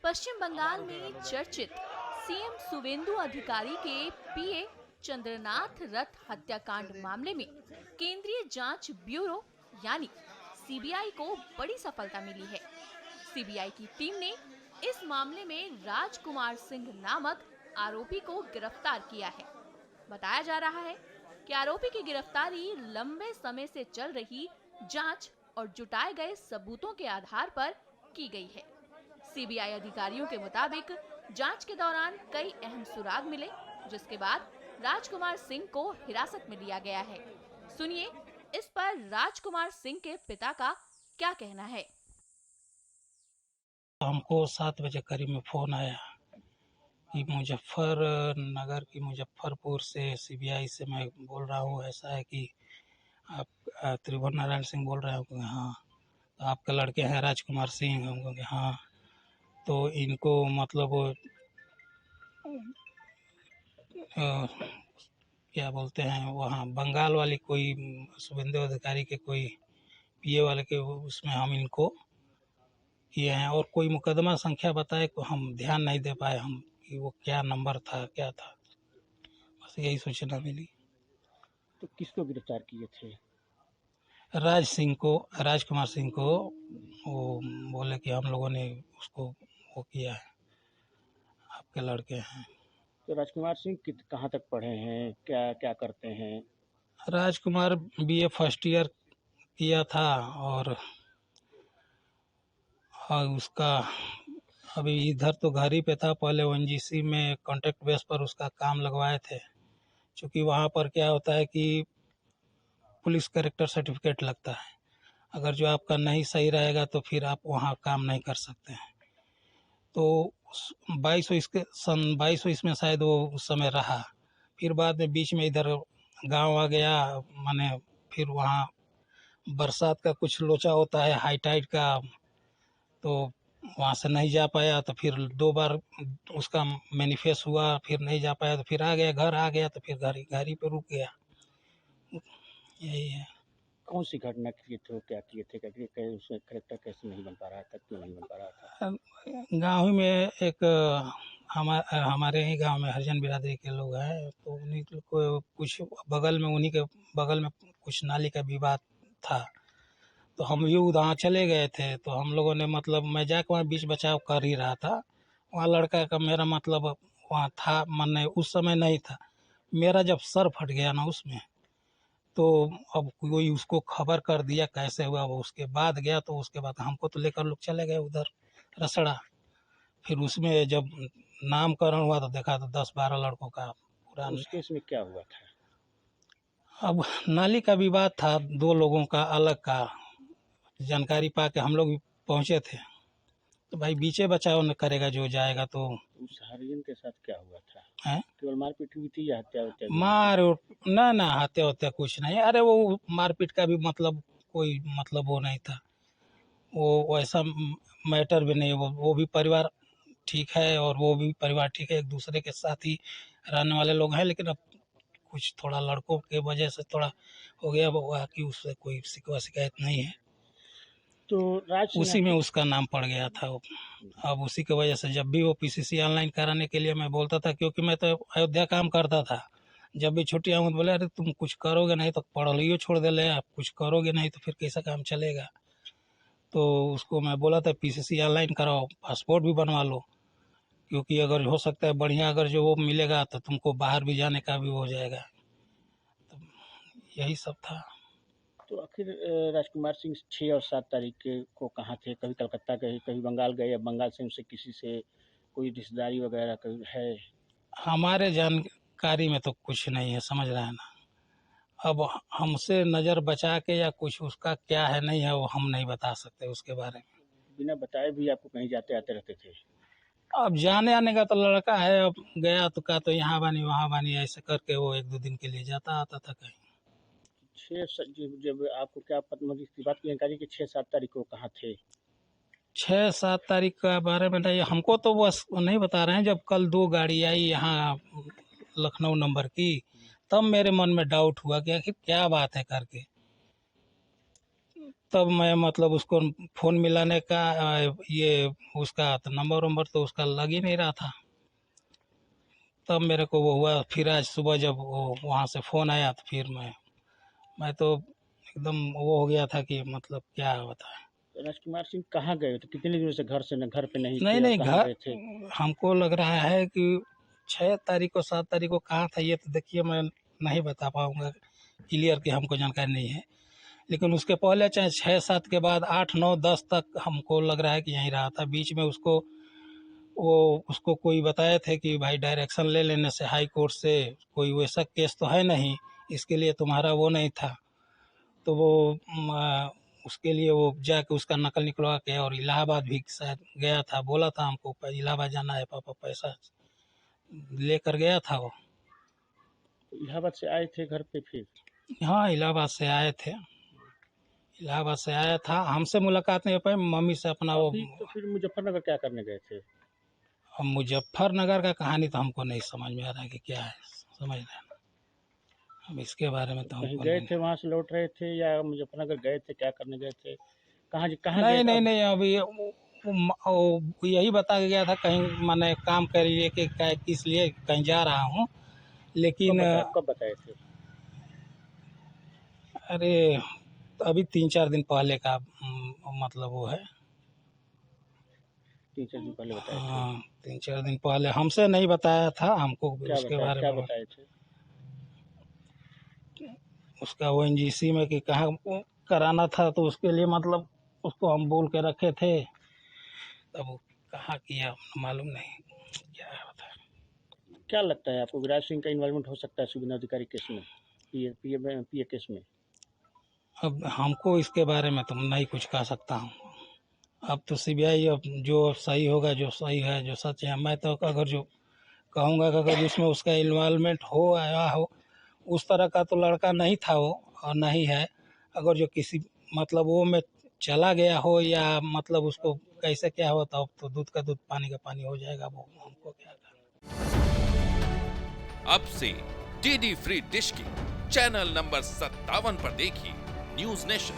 पश्चिम बंगाल में चर्चित सीएम सुवेंदु अधिकारी के पीए चंद्रनाथ रथ हत्याकांड मामले में केंद्रीय जांच ब्यूरो यानी सीबीआई को बड़ी सफलता मिली है। सीबीआई की टीम ने इस मामले में राजकुमार सिंह नामक आरोपी को गिरफ्तार किया है। बताया जा रहा है कि आरोपी की गिरफ्तारी लंबे समय से चल रही जांच और जुटाए गए सबूतों के आधार पर की गई है। सीबीआई अधिकारियों के मुताबिक जांच के दौरान कई अहम सुराग मिले, जिसके बाद राजकुमार सिंह को हिरासत में लिया गया है। सुनिए इस पर राजकुमार सिंह के पिता का क्या कहना है। हमको 7 बजे करीब में फ़ोन आया कि मुजफ्फरपुर से सीबीआई से मैं बोल रहा हूँ। ऐसा है कि आप त्रिभुवन नारायण सिंह बोल रहे हो? हाँ। तो आपके लड़के हैं राजकुमार सिंह? हम कहेंगे हाँ। तो इनको मतलब क्या बोलते हैं, वहाँ बंगाल वाली कोई शुभेंदु अधिकारी के कोई पीए वाले के उसमें हम इनको किए हैं, और कोई मुकदमा संख्या बताए तो हम ध्यान नहीं दे पाए हम कि वो क्या नंबर था, क्या था। बस यही सूचना मिली। तो किसको गिरफ्तार किए थे? राजकुमार सिंह को। वो बोले कि हम लोगों ने उसको वो किया है, आपके लड़के हैं। तो राजकुमार सिंह कहाँ तक पढ़े हैं, क्या क्या करते हैं? राजकुमार बीए फर्स्ट ईयर किया था, और उसका अभी इधर तो घर ही पे था। पहले ओएनजीसी में कॉन्ट्रैक्ट बेस पर उसका काम लगवाए थे। क्योंकि वहाँ पर क्या होता है कि पुलिस कैरेक्टर सर्टिफिकेट लगता है। अगर जो आपका नहीं सही रहेगा तो फिर आप वहाँ काम नहीं कर सकते हैं। तो 2200 में शायद वो उस समय रहा। फिर बाद में बीच में इधर गांव आ गया। माने फिर वहाँ बरसात का कुछ लोचा होता है, हाई टाइड का, तो वहाँ से नहीं जा पाया। तो फिर 2 बार उसका मैनिफेस्ट हुआ, फिर नहीं जा पाया। तो फिर घर आ गया तो फिर घर ही पे रुक गया। यही है। कौन सी घटना किए थे, क्या किए थे, क्या उसमें करेक्टर कैसे नहीं बन पा रहा था, क्यों नहीं बन पा रहा था? गाँव में एक हमारे ही गांव में हरिजन बिरादरी के लोग हैं। तो उन्हीं को कुछ उन्हीं के बगल में कुछ नाली का विवाद था। तो हम भी वहाँ चले गए थे। तो हम लोगों ने मतलब मैं जाकर वहाँ बीच बचाव कर ही रहा था। वहाँ लड़का का मेरा मतलब वहाँ था, मैंने उस समय नहीं था। मेरा जब सर फट गया ना उसमें, तो अब कोई उसको खबर कर दिया कैसे हुआ। वो उसके बाद गया, तो उसके बाद हमको तो लेकर लोग चले गए उधर रसड़ा। फिर उसमें जब नामकरण हुआ तो देखा तो 10-12 लड़कों का पूरा। उस केस में क्या हुआ था? अब नाली का विवाद था, 2 लोगों का अलग का। जानकारी पा के हम लोग भी पहुंचे थे। तो भाई बीचे बचाव न करेगा जो जाएगा। तो उस हरिजन के साथ क्या हुआ था? है केवल मारपीट हुई थी या हत्या हुई? मार ना हत्या कुछ नहीं। अरे वो मारपीट का भी मतलब कोई मतलब वो नहीं था। वो ऐसा मैटर भी नहीं। वो भी परिवार ठीक है और वो भी परिवार ठीक है, एक दूसरे के साथ ही रहने वाले लोग हैं। लेकिन अब कुछ थोड़ा लड़कों के वजह से थोड़ा हो गया। बाकी उससे कोई शिकायत नहीं है। तो उसी में उसका नाम पड़ गया था। अब उसी की वजह से जब भी वो पीसीसी ऑनलाइन कराने के लिए मैं बोलता था, क्योंकि मैं तो अयोध्या काम करता था। जब भी छुट्टियां हुई तो बोले अरे तुम कुछ करोगे नहीं तो पढ़ाइयो छोड़ दे ले, आप कुछ करोगे नहीं तो फिर कैसा काम चलेगा। तो उसको मैं बोला था पीसीसी ऑनलाइन कराओ, पासपोर्ट भी बनवा लो, क्योंकि अगर हो सकता है बढ़िया अगर जो वो मिलेगा तो तुमको बाहर भी जाने का भी हो जाएगा। तो यही सब था। तो आखिर राजकुमार सिंह 6 और 7 तारीख को कहाँ थे? कभी कलकत्ता गए, कभी बंगाल गए, या बंगाल से उनसे किसी से कोई रिश्तेदारी वगैरह कोई है? हमारे जानकारी में तो कुछ नहीं है, समझ रहे हैं ना। अब हमसे नज़र बचा के या कुछ उसका क्या है नहीं है, वो हम नहीं बता सकते उसके बारे में। बिना बताए भी आपको कहीं जाते आते रहते थे? अब जाने आने का तो लड़का है। अब गया तो का तो यहाँ बानी वहाँ बानी ऐसे करके वो 1-2 दिन के लिए जाता आता था कहीं। जब आपको क्या मतलब इसकी बात की जानकारी कि 6-7 तारीख को कहाँ थे? 6-7 तारीख का बारे में नहीं, हमको तो बस नहीं बता रहे हैं। जब कल 2 गाड़ी आई यहाँ लखनऊ नंबर की, तब मेरे मन में डाउट हुआ कि आखिर क्या बात है करके। तब मैं मतलब उसको फ़ोन मिलाने का ये उसका तो नंबर तो उसका लग ही नहीं रहा था। तब मेरे को वो हुआ, फिर आज सुबह जब वो वहाँ से फ़ोन आया तो फिर मैं तो एकदम वो हो गया था कि मतलब क्या बताएं। तो राजकुमार सिंह कहाँ गए थे? कितने दिनों से घर पे नहीं नहीं थे और नहीं, कहाँ घर गए थे? हमको लग रहा है कि 6 तारीख को 7 तारीख को कहाँ था, ये तो देखिए मैं नहीं बता पाऊँगा क्लियर, कि हमको जानकारी नहीं है। लेकिन उसके पहले चाहे 6-7 के बाद 8-9-10 तक हमको लग रहा है कि यहीं रहा था। बीच में उसको कोई बताए थे कि भाई डायरेक्शन ले लेने से हाई कोर्ट से कोई वैसा केस तो है नहीं, इसके लिए तुम्हारा वो नहीं था। तो वो उसके लिए वो जाके उसका नकल निकलवा के और इलाहाबाद भी शायद गया था, बोला था हमको इलाहाबाद जाना है पापा, पैसा लेकर गया था वो। तो इलाहाबाद से आए थे घर पे फिर? हाँ, इलाहाबाद से आए थे, इलाहाबाद से आया था, हमसे मुलाकात नहीं हो पाई, मम्मी से अपना वो। अभी तो फिर मुजफ्फरनगर क्या करने गए थे? अब मुजफ्फरनगर का कहानी तो हमको नहीं समझ में आ रहा है कि क्या है, समझ रहे हैं ना, अब इसके बारे में तो कहीं हमको गए नहीं। थे वहाँ से लौट रहे थे या मुजफ्फरनगर गए थे, क्या करने गए थे? कहाँ कहाँ गए नहीं थे नहीं अब? नहीं, अभी वो यही बता के गया था कहीं मैंने काम कर लिए कि किस लिए कहीं जा रहा हूँ, लेकिन कब बताए थे? अरे अभी 3-4 दिन पहले का मतलब वो है। 3-4 दिन पहले बताए थे। हाँ, 3-4 दिन पहले हमसे नहीं बताया था, हमको उसके बारे क्या में बताए थे? उसका ओएनजीसी में कि कहाँ वो कराना था, तो उसके लिए मतलब उसको हम बोल के रखे थे, तब वो कहाँ किया मालूम नहीं क्या है बता। क्या लगता है आपको, विराज सिंह का इन्वॉल्वमेंट हो सकता है शुभेंदु अधिकारी केस में, पीए केस में? अब हमको इसके बारे में तो नहीं कुछ कह सकता हूँ। अब तो सीबीआई, अब जो सही होगा, जो सही है, जो सच है, मैं तो अगर जो कहूँगा कि अगर जिसमें उसका इन्वॉल्वमेंट हो आया हो, उस तरह का तो लड़का नहीं था वो और नहीं है। अगर जो किसी मतलब वो में चला गया हो या मतलब उसको कैसे क्या हो, तो दूध का दूध पानी का पानी हो जाएगा, वो हमको क्या करना। अब से डीडी फ्री डिश की चैनल नंबर 57 पर देखिए न्यूज नेशन।